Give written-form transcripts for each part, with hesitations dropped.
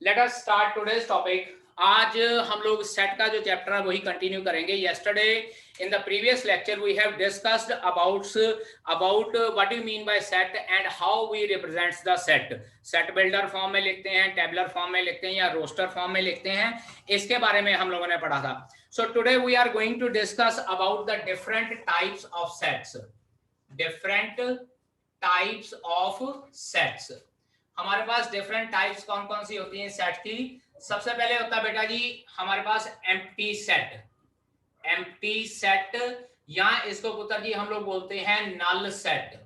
Let us start today's topic. आज हम लोग सेट का जो चैप्टर है वही कंटिन्यू करेंगे। Yesterday in the previous lecture we have discussed about what you mean by set and how we represents the set. Set builder form में लिखते हैं, टेबलर फॉर्म में लिखते हैं या रोस्टर फॉर्म में लिखते हैं, इसके बारे में हम लोगों ने पढ़ा था। So today we are going to discuss about the different types of sets. Different types of sets. हमारे पास डिफरेंट टाइप्स कौन कौन सी होती हैं सेट की। सबसे पहले होता है बेटा जी हमारे पास एम्प्टी सेट। एम्प्टी सेट या इसको पुत्र जी हम लोग बोलते हैं नल सेट,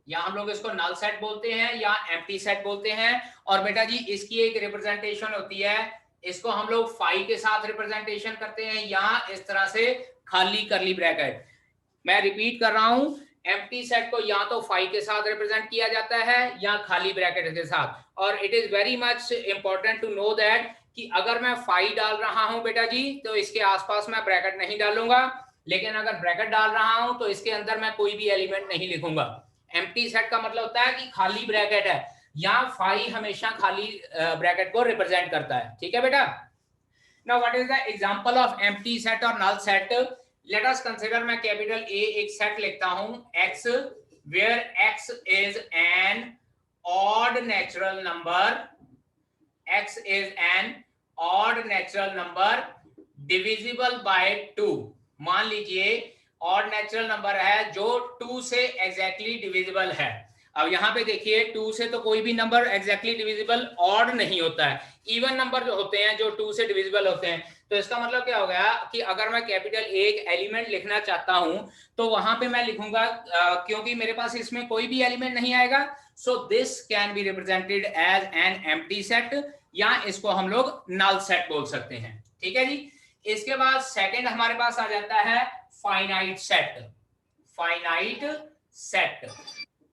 या हम लोग इसको नल सेट बोलते हैं या एम्प्टी सेट बोलते हैं। और बेटा जी इसकी एक रिप्रेजेंटेशन होती है, इसको हम लोग फाई के साथ रिप्रेजेंटेशन करते हैं या इस तरह से खाली करली ब्रैकेट। मैं रिपीट कर रहा हूं, एम्प्टी सेट को या तो फाई के साथ रिप्रेजेंट किया जाता है या खाली ब्रैकेट के साथ। और it is very much important to know that कि अगर मैं फाई डाल रहा हूं बेटा जी तो इसके आसपास मैं ब्रैकेट नहीं डालूंगा, लेकिन अगर ब्रैकेट डाल रहा हूं तो इसके अंदर मैं कोई भी एलिमेंट नहीं लिखूंगा। एम्प्टी सेट का मतलब होता है कि खाली ब्रैकेट है, या फाई हमेशा खाली ब्रैकेट को रिप्रेजेंट करता है। ठीक है बेटा। Now what is the example of empty set और null set. Let us consider, मैं कैपिटल ए एक सेट लिखता हूं x where x is an odd natural number, x is an odd natural number divisible by 2। मान लीजिए odd natural number है जो 2 से एग्जैक्टली डिविजिबल है। अब यहाँ पे देखिए 2 से तो कोई भी नंबर एग्जैक्टली डिविजिबल ऑड नहीं होता है, इवन नंबर जो होते हैं जो 2 से डिविजिबल होते हैं। तो इसका मतलब क्या हो गया कि अगर मैं कैपिटल ए एक एलिमेंट लिखना चाहता हूं तो वहां पे मैं लिखूंगा क्योंकि मेरे पास इसमें कोई भी एलिमेंट नहीं आएगा, so this can be represented as an empty set, या इसको हम लोग नल सेट बोल सकते हैं। ठीक है जी। इसके बाद सेकंड हमारे पास आ जाता है फाइनाइट सेट। Finite set.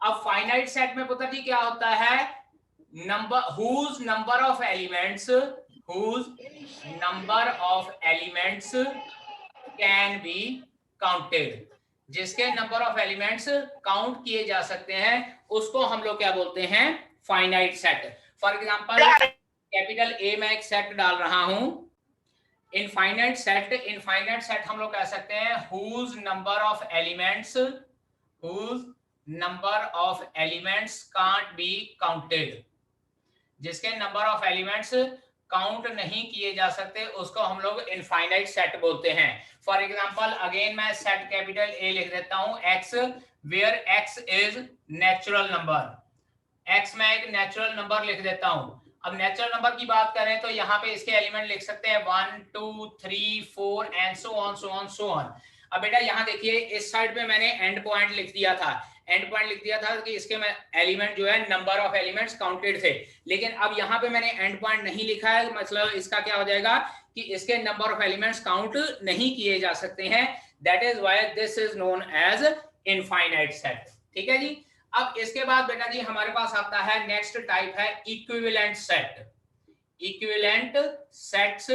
अब फाइनाइट सेट में पुत्र जी क्या होता है, number whose number of elements can be counted, जिसके नंबर ऑफ एलिमेंट्स काउंट किए जा सकते हैं उसको हम लोग क्या बोलते हैं, finite set. For example capital A में एक सेट डाल रहा हूं, इनफाइनाइट सेट हम लोग कह सकते हैं whose number of elements can't be counted, जिसके नंबर ऑफ एलिमेंट्स काउंट नहीं किए जा सकते उसको हम लोग इनफाइनाइट सेट बोलते हैं। फॉर एग्जांपल अगेन मैं सेट कैपिटल ए लिख देता हूं x where x is natural number, x में एक नेचुरल नंबर लिख देता हूं। अब नेचुरल नंबर की बात करें तो यहाँ पे इसके एलिमेंट लिख सकते हैं 1 2 3 4 एंड सो ऑन। अब बेटा यहाँ देखिए इस साइड पे मैंने एंड पॉइंट लिख दिया था, कि इसके में एलिमेंट जो है नंबर ऑफ एलिमेंट्स काउंटेड थे, लेकिन अब यहाँ पे मैंने एंड पॉइंट नहीं लिखा है, मतलब इसका क्या हो जाएगा कि इसके नंबर ऑफ एलिमेंट्स काउंट नहीं किए जा सकते हैं। That is why this is known as infinite set. ठीक है जी। अब इसके बाद बेटा जी हमारे पास आता है नेक्स्ट टाइप है इक्विवेलेंट सेट। इक्विवेलेंट सेट्स,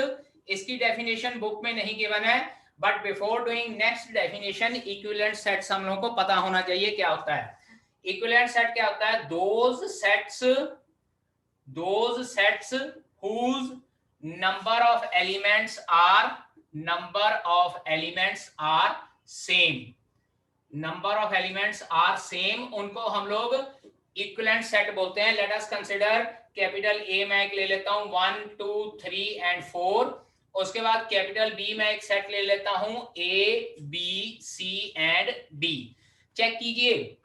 इसकी डेफिनेशन बुक में नहीं गिवन है, but before doing next definition equivalent sets हम लोगों को पता होना चाहिए क्या होता है। इक्विवेलेंट सेट क्या होता है, those sets whose number of elements are same, number of elements are same, उनको हम लोग इक्विवेलेंट सेट बोलते हैं। Let us consider capital A में एक ले लेता हूं 1 2 3 एंड 4, उसके बाद कैपिटल बी में एक सेट ले लेता हूं A B C and D. Check कीजिए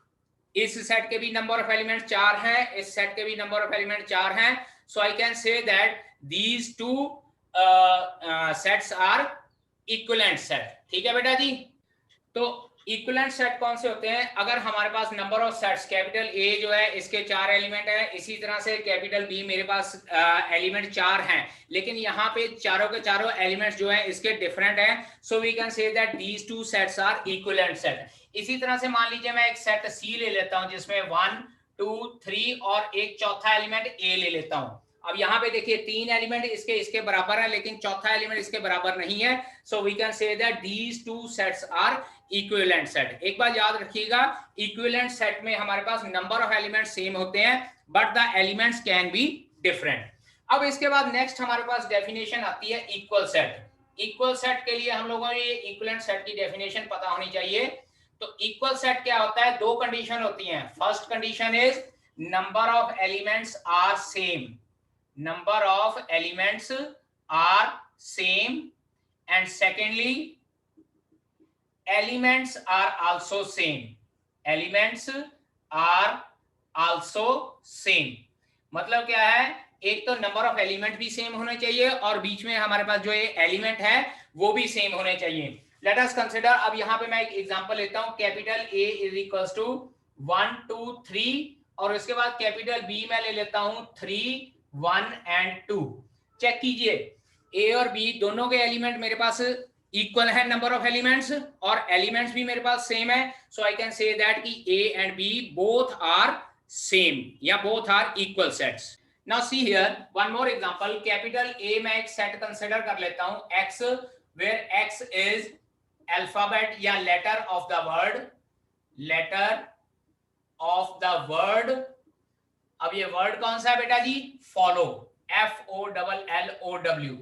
इस सेट के भी नंबर ऑफ एलिमेंट्स 4 हैं, इस सेट के भी नंबर ऑफ एलिमेंट 4 हैं, so I can say that these two sets are equivalent set. ठीक है बेटा जी। तो इक्विवेलेंट सेट कौन से होते हैं, अगर हमारे पास number of sets capital A जो है इसके 4 एलिमेंट है, इसी तरह से कैपिटल बी मेरे पास एलिमेंट 4 हैं, लेकिन यहाँ पे चारों के चारों एलिमेंट्स जो है इसके डिफरेंट हैं, so we can say that these two sets are equivalent set. इसी तरह से मान लीजिए मैं एक सेट सी ले लेता हूं जिसमें 1 2 3 और एक चौथा एलिमेंट ए ले लेता हूं। अब यहाँ पे देखिए 3 एलिमेंट इसके बराबर है, लेकिन चौथा एलिमेंट इसके बराबर नहीं है, so we can say that these two sets are equivalent set. एक बार याद रखिएगा, इक्विवेलेंट सेट में हमारे पास नंबर ऑफ एलिमेंट सेम होते हैं but the elements can be different. अब इसके बाद नेक्स्ट हमारे पास डेफिनेशन आती है इक्वल सेट। इक्वल सेट के लिए हम लोगों को ये इक्विवेलेंट सेट की डेफिनेशन पता होनी चाहिए। तो इक्वल सेट क्या होता है, दो कंडीशन होती हैं। First condition is number of elements are same, number of elements are same, and secondly elements are also same, elements are also same. मतलब क्या है, एक तो नंबर ऑफ एलिमेंट भी सेम होने चाहिए और बीच में हमारे पास जो ये एलिमेंट है वो भी सेम होने चाहिए। लेट अस कंसीडर, अब यहाँ पे मैं एक एग्जांपल लेता हूँ, capital A is equals to 1 2 3 और उसके बाद कैपिटल B मैं ले लेता हूँ 3 1 एंड 2। चेक कीजिए, A और B दोनों के एलिमेंट मेरे पास इक्वल है नंबर ऑफ एलिमेंट्स, और एलिमेंट्स भी मेरे पास सेम है। So I can say that कि A and B both are same या both are equal sets. Now see here one more example, capital A मैं एक सेट कंसिडर कर लेता हूं X, where X is alphabet या letter of the word, letter of the word। अब ये word कौन सा है बेटा जी, फॉलो, FOLLOW,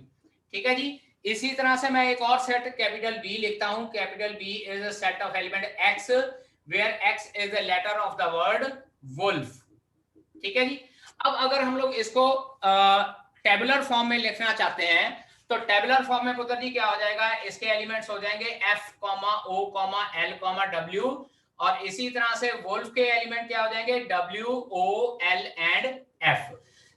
ठीक है जी। इसी तरह से मैं एक और सेट कैपिटल B लिखता हूं, capital B is a set of element X where X is the letter of the word wolf, ठीक है जी। अब अगर हम लोग इसको टेबुलर फॉर्म में लिखना चाहते हैं तो टेबुलर फॉर्म में पुत्र जी क्या हो जाएगा, इसके एलिमेंट्स हो जाएंगे F, O, L, W, और इसी तरह से वुल्फ के एलिमेंट क्या हो जाएंगे W, O, L and F।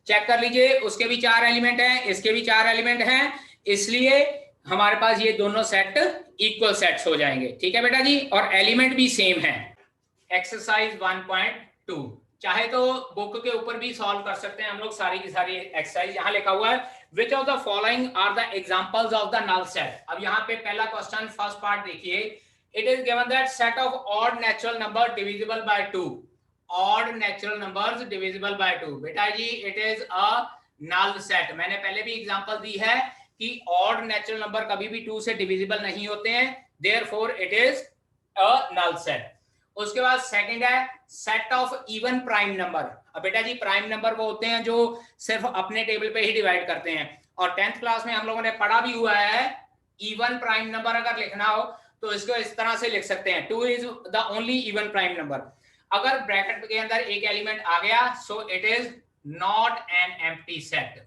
Check कर लीजिए, उसके भी 4 एलिमेंट हैं, इसके भी 4 एलिमेंट हैं, इसलिए हमारे पास ये दोनों सेट इक्वल सेट्स हो जाएंगे, ठीक है बेटा जी, और एलिमेंट भी सेम है। एक्सरसाइज 1.2 चाहे तो बुक के ऊपर भी सॉल्व कर सकते हैं हम लोग, सारी की सारी एक्सरसाइज। यहाँ लिखा हुआ है which of the following are the examples of the null set. अब यहाँ पे पहला क्वेश्चन फर्स्ट पार्ट देखिए, it is given that set of odd natural number divisible by 2, odd natural numbers divisible by 2। बेटा जी it is a null set. मैंने पहले भी एग्जांपल दी है कि ऑड नेचुरल नंबर कभी भी 2 से डिविजिबल नहीं होते हैं, therefore it is a null set. उसके बाद सेकंड है set of even prime number. अब बेटा जी प्राइम नंबर वो होते हैं जो सिर्फ अपने टेबल पे ही डिवाइड करते हैं, और 10th क्लास में हम लोगों ने पढ़ा भी हुआ है इवन प्राइम नंबर अगर लिखना हो तो इसको इस तरह से लिख सकते हैं, 2 is the only even prime number. अगर ब्रैकेट के अंदर एक एलिमेंट आ गया सो it is not an empty set.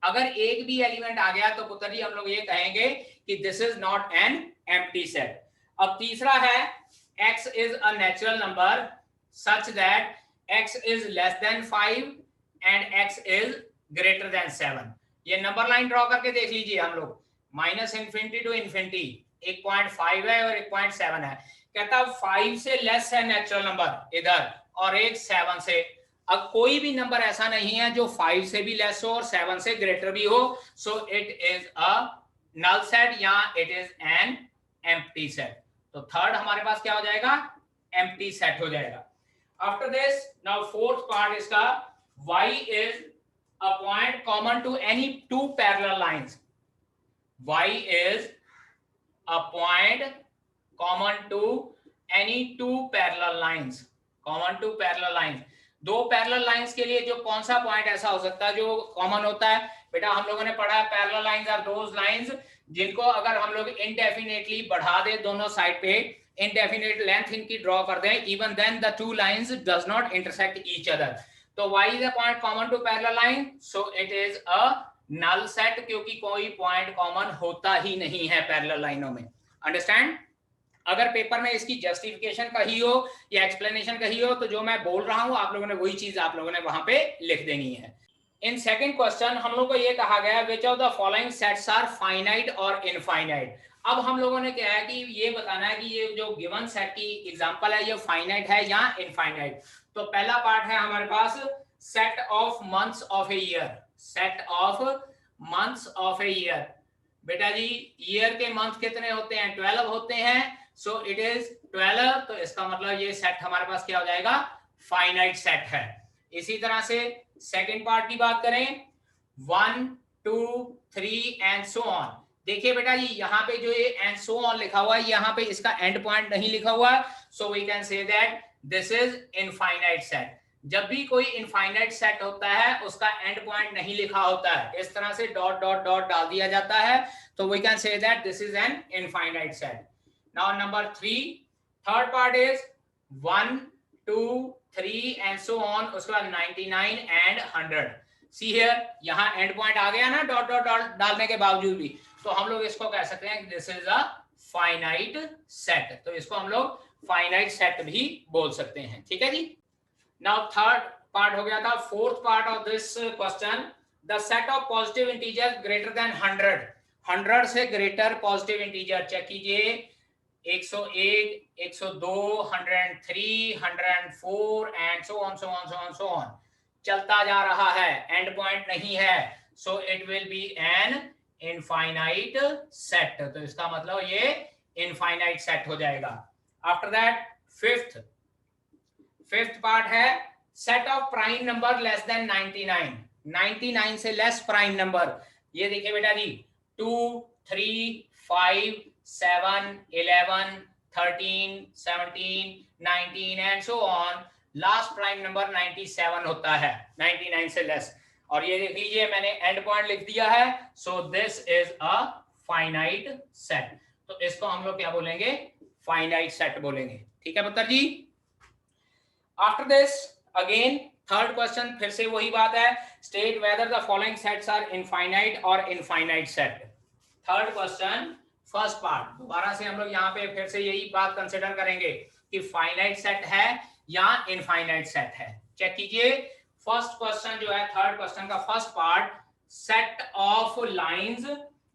अगर एक भी एलिमेंट आ गया तो पुत्र जी हम लोग ये कहेंगे कि this is not an empty set. अब तीसरा है x is a natural number such that x is less than 5 and x is greater than 7। ये नंबर लाइन ड्रॉ करके देख लीजिए हम लोग, -∞ to ∞, 1.5 है और 1.7 है। कहता 5 से लेस है नेचुरल नंबर इधर और एक 7 से। अब कोई भी नंबर ऐसा नहीं है जो 5 से भी लेस हो और 7 से ग्रेटर भी हो, so it is a null set या it is an empty set. तो थर्ड हमारे पास क्या हो जाएगा, एम्प्टी सेट हो जाएगा। After this now fourth part इसका, y is a point common to any two parallel lines, y is a point common to any two parallel lines, common to parallel lines। दो parallel lines के लिए जो कौन सा point ऐसा हो सकता है जो कॉमन होता है, बेटा हम लोगों ने पढ़ा है parallel lines are those lines जिनको अगर हम लोग इनडेफिनेटली बढ़ा दे दोनों साइड पे, इनडेफिनेट लेंथ इनकी ड्रॉ कर दें, even then the two lines does not intersect each other. तो y is a point common to parallel line, so it is a null set, क्योंकि कोई पॉइंट कॉमन होता ही नहीं है पैरेलल लाइनों में। अंडरस्टैंड? अगर पेपर में इसकी जस्टिफिकेशन कही हो या एक्सप्लेनेशन कही हो तो जो मैं बोल रहा हूं आप लोगों ने वही चीज आप लोगों ने वहां पे लिख देनी है। इन सेकंड क्वेश्चन हम लोग को ये कहा गया which of the following sets are finite और इनफाइनाइट। अब हम लोगों ने क्या है कि ये बताना है कि ये जो गिवन सेट की एग्जांपल है ये फाइनाइट है या इनफाइनाइट। तो पहला पार्ट है हमारे पास set of months of a year, set of months of a year. बेटा जी ईयर के मंथ कितने होते हैं, 12 होते हैं, सो इट इज 12। तो इसका मतलब ये सेट हमारे पास क्या हो जाएगा, फाइनाइट सेट है। इसी तरह से सेकंड पार्ट की बात करें 1 2 3 एंड सो ऑन। देखिए बेटा जी यहाँ पे जो ये एंड सो ऑन लिखा हुआ है यहाँ पे इसका एंड पॉइंट नहीं लिखा हुआ, so we can say that this is infinite set. जब भी कोई इनफाइनाइट सेट होता है उसका एंड पॉइंट नहीं लिखा होता है, इस तरह से डॉट डॉट डॉट डाल दिया जाता है, तो we can say that this is an infinite set. Now number 3, third part is 1 2 3 and so on, उसके बाद 99 एंड 100. सी हियर, यहाँ एंड पॉइंट आ गया ना डॉट डॉट डॉट डालने के बावजूद भी, तो हम लोग इसको कह सकते हैं this is a finite set. तो इसको हम लोग फाइनाइट सेट भी बोल सकते हैं. ठीक है जी. नाउ थर्ड पार्ट हो गया था. Fourth part of this question, the set of positive integer greater than 100. 100 से ग्रेटर पॉजिटिव इंटीजर चेक कीजिए. 101, 102, 103, 104 and so on so on so on so on. चलता जा रहा है, एंड पॉइंट नहीं है, so it will B N infinite set. तो इसका मतलब ये इनफाइनाइट सेट हो जाएगा. आफ्टर दैट फिफ्थ पार्ट है set of prime number less than 99. 99 से लेस प्राइम नंबर. ये देखिए बेटा जी, 2 3 5 7 11 13 17 19 and so on. Last prime number 97 होता है 99 से लेस. और ये देख लीजिए मैंने एंड पॉइंट लिख दिया है, so this is a finite set. तो इसको हम लोग क्या बोलेंगे? फाइनाइट सेट बोलेंगे. ठीक है पुत्र जी. After this again third question, फिर से वही बात है, state whether the following sets are infinite और infinite set. Third question first part, दोबारा से हम लोग यहाँ पे फिर से यही बात कंसिडर करेंगे कि फाइनाइट सेट है या इनफाइनाइट सेट है. चेक कीजिए फर्स्ट क्वेश्चन जो है, थर्ड क्वेश्चन का first part, set of lines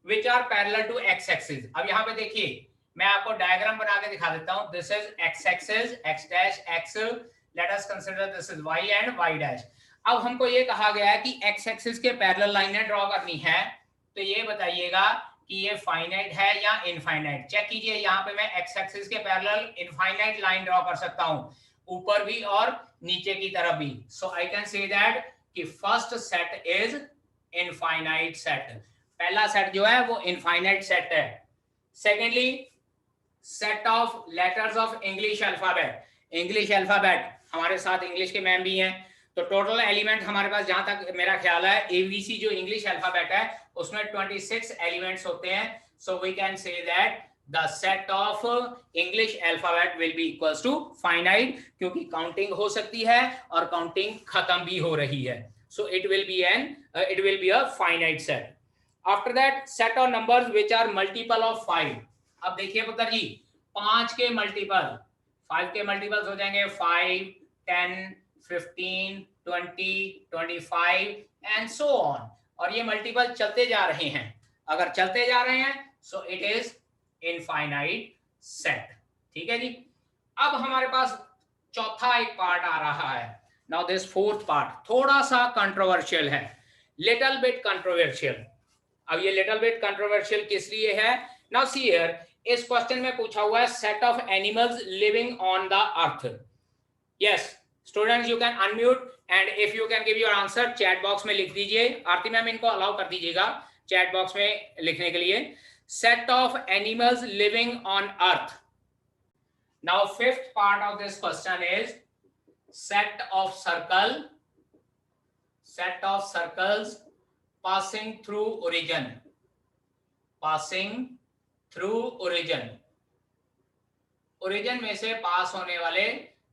which are parallel to X axis. अब यहाँ पे देखिए मैं आपको डायग्राम बना के दिखा देता हूं. This is x axis, x dash x, late us consider this is y and y dash. अब हमको ये कहा गया है कि x एक्सिस के पैरेलल लाइनें ड्रॉ करनी है, तो ये बताइएगा कि ये फाइनाइट है या इनफाइनाइट. चेक कीजिए यहाँ पे मैं x एक्सिस के पैरेलल इनफाइनाइट लाइन ड्रॉ कर सकता हूँ, ऊपर भी और नीचे की तरफ भी. सो आई कैन से दैट कि first set is infinite set. पहला सेट जो है वो इनफाइनाइट सेट है. Secondly set of letters of English alphabet. English alphabet, हमारे साथ इंग्लिश के मैम भी हैं, तो टोटल एलिमेंट हमारे पास जहां तक मेरा ख्याल है एबीसी जो इंग्लिश अल्फाबेट है उसमें 26 एलिमेंट्स होते हैं. So we can say that the set of English alphabet will be equals to finite, क्योंकि काउंटिंग हो सकती है और काउंटिंग खत्म भी हो रही है. So it will be a finite set. After that set of numbers which are multiple of 5. अब देखिए पुत्र जी, 5 के मल्टीपल, 5 के मल्टीपल्स हो जाएंगे 5 10 15 20 25 एंड सो ऑन. और ये मल्टीपल चलते जा रहे हैं. अगर चलते जा रहे हैं सो इट इज इनफाइनाइट सेट. ठीक है जी. अब हमारे पास चौथा एक पार्ट आ रहा है. नाउ दिस फोर्थ पार्ट थोड़ा सा कंट्रोवर्शियल है, लिटिल बिट कंट्रोवर्शियल. अब ये लिटिल बिट कंट्रोवर्शियल किस लिए है? नाउ सी हियर, इस क्वेश्चन में पूछा हुआ है set of animals living on the earth. Yes students, you can unmute and if you can give your answer chat box में लिख दीजिए. आरती मैम इनको अलाउ कर दीजिएगा चैट बॉक्स में लिखने के लिए. Set of animals living on earth. Now fifth part of this question is set of circles passing through origin. Origin में से पास होने वाले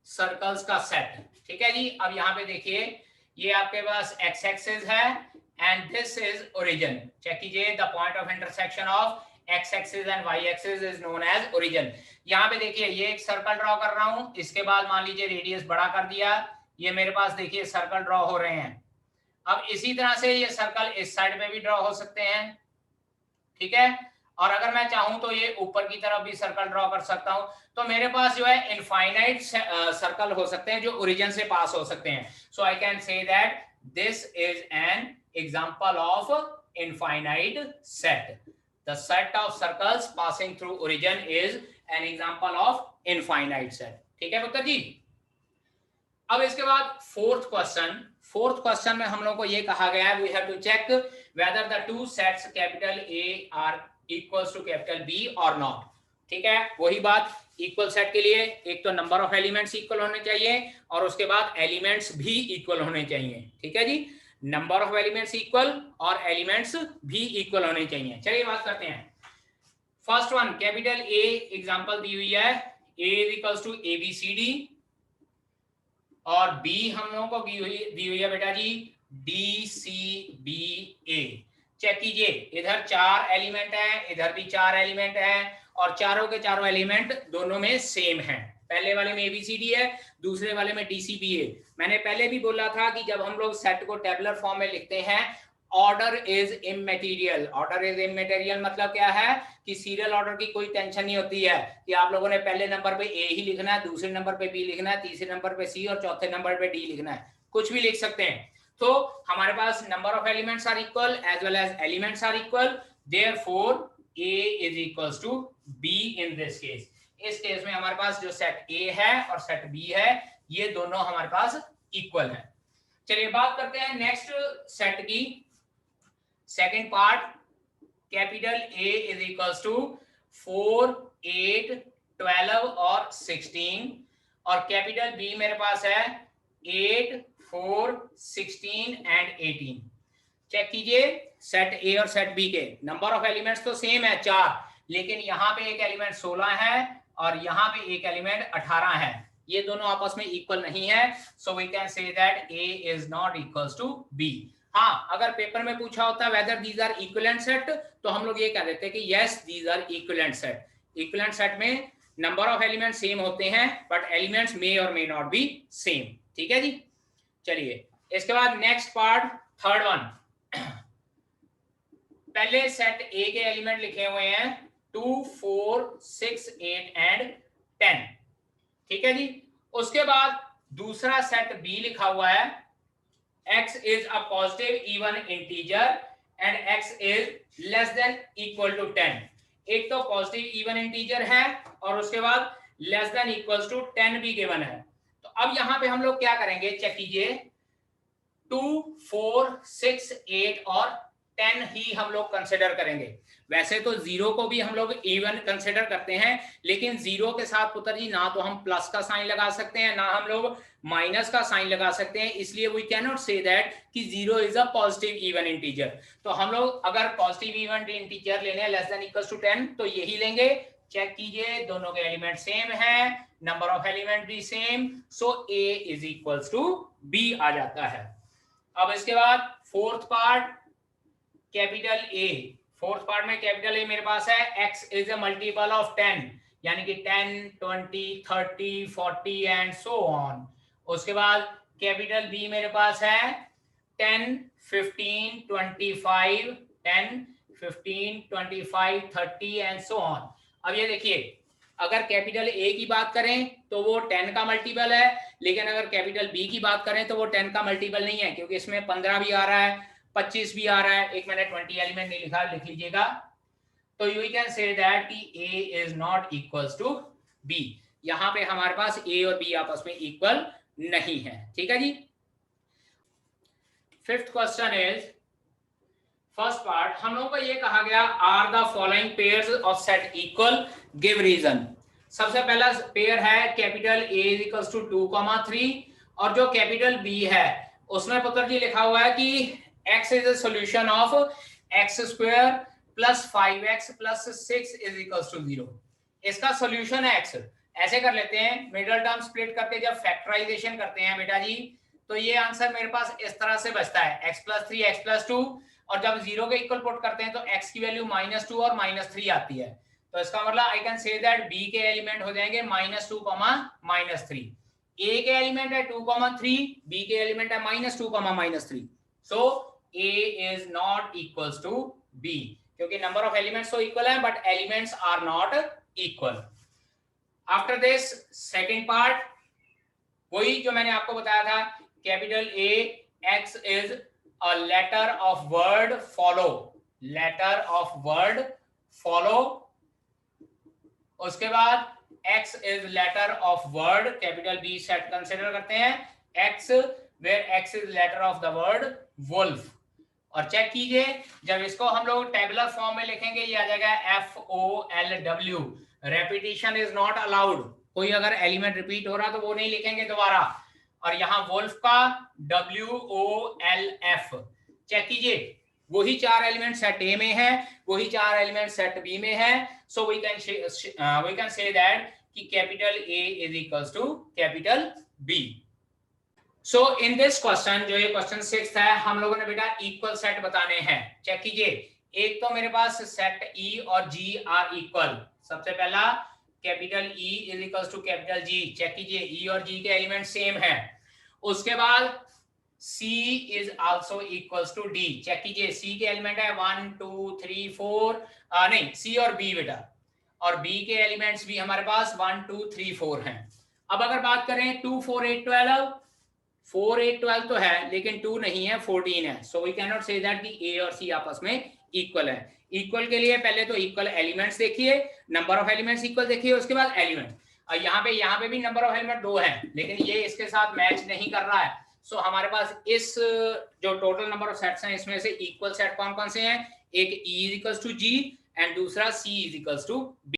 सर्कल्स का सेट. ठीक है जी. अब यहाँ पे देखिए ये आपके पास एक्स एक्सिस है and this is origin. Check कीजिए the point of intersection of x axis and y axis is known as origin. यहाँ पे देखिए ये एक सर्कल ड्रॉ कर रहा हूँ, इसके बाद मान लीजिए रेडियस बड़ा कर दिया, ये मेरे पास देखिए सर्कल ड्रॉ हो रहे हैं. अब इसी तरह से ये सर्कल इस साइड में भी ड्रॉ हो सकते हैं. ठीक है. और अगर मैं चाहूं तो ये ऊपर की तरफ भी सर्कल ड्रॉ कर सकता हूं. तो मेरे पास जो है इनफाइनाइट सर्कल हो सकते हैं जो ओरिजिन से पास हो सकते हैं. So I can say that this is an example of infinite set. The set of circles passing through origin is an example of infinite set. ठीक है पुत्र जी. अब इसके बाद फोर्थ क्वेश्चन में हम लोग को ये कहा गया है we have to check whether the two sets capital A are equals to capital B और नॉट. ठीक है. वही बात इक्वल सेट के लिए एक तो नंबर ऑफ एलिमेंट्स इक्वल होने चाहिए और उसके बाद एलिमेंट्स भी इक्वल होने चाहिए। ठीक है जी, नंबर ऑफ एलिमेंट्स इक्वल और एलिमेंट्स भी इक्वल होने चाहिए। चलिए बात करते हैं। First one capital A example दी हुई है, A is equals to ABCD और बी हम लोगों को दी हुई है बेटा जी DCBA। चेक कीजिए, इधर 4 एलिमेंट हैं, इधर भी 4 एलिमेंट हैं और चारों के चारों एलिमेंट दोनों में सेम हैं। पहले वाले में ABCD है, दूसरे वाले में DCBA। मैंने पहले भी बोला था कि जब हम लोग सेट को टेबुलर फॉर्म में लिखते हैं, ऑर्डर इज इमैटेरियल। ऑर्डर इज इमैटेरियल मतलब क्या है कि सीरियल ऑर्डर की कोई टेंशन नहीं होती है कि आप लोगों ने पहले नंबर पे A ही लिखना है, दूसरे नंबर पे B लिखना है, तीसरे नंबर पे C और चौथे नंबर पे D लिखना है, कुछ भी लिख सकते हैं। तो हमारे पास number of elements are equal as well as elements are equal, therefore A is equals to B in this case. इस केस में हमारे पास जो सेट A है और सेट B है ये दोनों हमारे पास इक्वल है। चलिए बात करते हैं नेक्स्ट सेट की। Second part, capital A is equals to 4, 8, 12 और 16 और कैपिटल B मेरे पास है 8, 4, 16 एंड 18। चेक कीजिए, सेट A और सेट B के नंबर ऑफ एलिमेंट्स तो सेम है 4, लेकिन यहाँ पे एक एलिमेंट 16 है और यहाँ पे एक एलिमेंट 18 है। ये दोनों आपस में इक्वल नहीं है, so we can say that A is not equals to B। हाँ, अगर पेपर में पूछा होता है whether these are equivalent set तो हम लोग ये कह देते हैं कि yes these are equivalent set. Equivalent set में नंबर ऑफ एलिमेंट सेम होते हैं बट एलिमेंट्स मे और मे नॉट बी सेम। ठीक है जी, चलिए इसके बाद नेक्स्ट पार्ट, थर्ड वन। पहले सेट A के एलिमेंट लिखे हुए हैं 2, 4, 6, 8 एंड 10। ठीक है जी, उसके बाद दूसरा सेट B लिखा हुआ है, x is a positive even integer and x is less than equal to 10। एक तो पॉजिटिव इवन इंटीजर है और उसके बाद लेस देन इक्वल्स टू 10 भी गिवन है। तो अब यहां पे हम लोग क्या करेंगे, चेक कीजिए, 2, 4, 6, 8 और 10 ही हम लोग कंसिडर करेंगे। वैसे तो 0 को भी हम लोग इवन कंसिडर करते हैं, लेकिन 0 के साथ पुत्र जी ना तो हम प्लस का साइन लगा सकते हैं ना हम लोग माइनस का साइन लगा सकते हैं, इसलिए वी कैन नॉट से दैट कि 0 is a positive even integer. तो हम लोग अगर पॉजिटिव इवन इंटीजर लेने हैं लेस देन इक्वल्स टू 10 तो यही लेंगे। चेक कीजिए, दोनों के एलिमेंट सेम है, नंबर ऑफ एलिमेंट भी same, so A is equals to B आ जाता है। अब इसके बाद fourth part, capital A। Fourth part में कैपिटल A मेरे पास है x is a multiple of 10, यानी कि 10, 20, 30, 40 एंड सो ऑन। उसके बाद कैपिटल B मेरे पास है 10, 15, 25, 10, 15, 25, 30 एंड सो ऑन। अब ये देखिए, अगर कैपिटल A की बात करें तो वो 10 का मल्टीपल है, लेकिन अगर कैपिटल B की बात करें तो वो 10 का मल्टीपल नहीं है, क्योंकि इसमें 15 भी आ रहा है, 25 भी आ रहा है। एक मैंने 20 एलिमेंट नहीं लिखा, लिख लीजिएगा। तो यू कैन से दैट कि A is not equals to B। यहां पे हमारे पास A और B आपस में इक्वल नहीं है। ठीक है जी। Fifth question is, first part हम लोगों को ये कहा गया are the following pairs of set equal, give reason. सबसे पहला पेयर है capital A is equals to 2,3 और जो कैपिटल B है उसमें पुत्र जी लिखा हुआ है कि x is a solution of x square plus 5x plus 6 is equals to 0। इसका सॉल्यूशन है x। ऐसे कर लेते हैं, मिडिल टर्म स्प्लिट करके जब फैक्टराइजेशन करते हैं बेटा जी, तो ये आंसर मेरे पास इस तरह से बचता है x plus 3 x plus 2, और जब 0 के इक्वल पुट करते हैं तो x की वैल्यू -2 और -3 आती है। तो इसका मतलब आई कैन से दैट b के एलिमेंट हो जाएंगे -2, -3। a के एलिमेंट है 2,3, b के एलिमेंट है -2, -3। So A is not equals to B, क्योंकि नंबर ऑफ एलिमेंट्स तो इक्वल है but elements are not equal. After this second part, वही जो मैंने आपको बताया था, capital A, X is a letter of word follow, letter of word follow। उसके बाद X is letter of word, capital B set consider करते हैं, X where X is letter of the word wolf। और check कीजिए, जब इसको हम लोग टेबुलर फॉर्म में लिखेंगे ये आ जाएगा FOLW, repetition is not allowed, कोई अगर एलिमेंट रिपीट हो रहा तो वो नहीं लिखेंगे दोबारा। और यहाँ वोल्फ का WOLF चेक कीजिए, वही 4 एलिमेंट सेट ए में है, वही 4 एलिमेंट सेट बी में है। So we can say that कि capital A is equals to capital B। So in this question, जो ये क्वेश्चन 6 है, हम लोगों ने बेटा इक्वल सेट बताने हैं। चेक कीजिए, एक तो मेरे पास सेट E और G आर इक्वल। सबसे पहला capital E is equals to capital G। Check कीजिए, E और G के एलिमेंट सेम है। उसके बाद C is also equals to D। Check कीजिए, C के एलिमेंट है 1 2 3 4, नहीं C और B बेटा, और B के एलिमेंट्स भी हमारे पास 1 2 3 4 हैं। अब अगर बात करें 2 4 8 12, 4 8 12 तो है लेकिन 2 नहीं है, 14 है। सो वी कैन नॉट से दैट कि A और C आपस में इक्वल है। इक्वल के लिए पहले तो इक्वल एलिमेंट्स देखिए, नंबर ऑफ एलिमेंट्स इक्वल देखिए, उसके बाद एलिमेंट। और यहाँ पे भी नंबर ऑफ एलिमेंट 2 है, लेकिन ये इसके साथ मैच नहीं कर रहा है। सो हमारे पास इस जो टोटल नंबर ऑफ सेट्स हैं, इसमें से इक्वल सेट कौन कौन से हैं? एक E is equals to G and दूसरा C is equals to B।